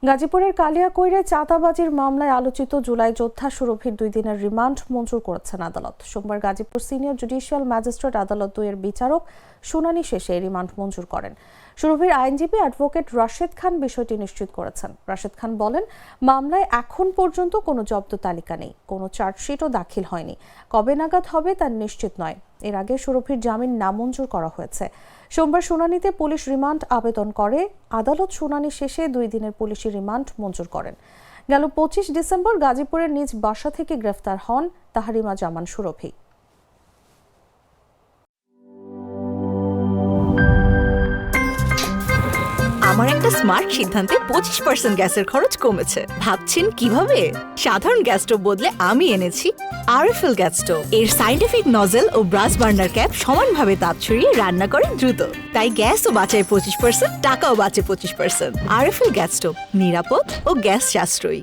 গাজীপুরের কালিয়াকৈরে চাঁদাবাজির মামলায় আলোচিত জুলাই যোদ্ধা সুরভির 2 দিনের রিমান্ড মঞ্জুর করেছেন আদালত। সোমবার গাজীপুর সিনিয়র জুডিশিয়াল ম্যাজিস্ট্রেট আদালত 2 এর বিচারক শুনানি শেষে রিমান্ড মঞ্জুর করেন। সুরভির আইনজীবী অ্যাডভোকেট রাশেদ খান বিষয়টি নিশ্চিত করেছেন। রাশেদ খান বলেন, মামলায় এখন পর্যন্ত কোনো জব্দ তালিকা নেই, কোনো চার্জশিটও দাখিল হয়নি। কবে নাগাদ হবে তা নিশ্চিত নয়। এর আগে সুরভির জামিন নামঞ্জুর করা হয়েছে। সোমবার শুনানিতে পুলিশ রিমান্ড আবেদন করে। আদালত শুনানি শেষে 2 দিনের পুলিশি রিমান্ড মঞ্জুর করেন। গেল 25 ডিসেম্বর গাজীপুরের নিজ বাসা থেকে গ্রেফতার হন তাহরিমা জামান সুরভি। আমার একটা স্মার্ট সিদ্ধান্তে 25% গ্যাসের খরচ কমেছে। ভাবছেন কিভাবে? সাধারণ গ্যাস স্টোভ বদলে আমি এনেছি আরএফএল গ্যাস স্টোভ। এর সাইন্টিফিক নজল ও ব্রাস বার্নার ক্যাপ সমানভাবে তাপ ছড়িয়ে রান্না করে দ্রুত। তাই গ্যাসও বাঁচায় 25%, টাকাও বাঁচে 25%। আরএফএল গ্যাস স্টোভ নিরাপদ ও গ্যাস সাশ্রয়ী।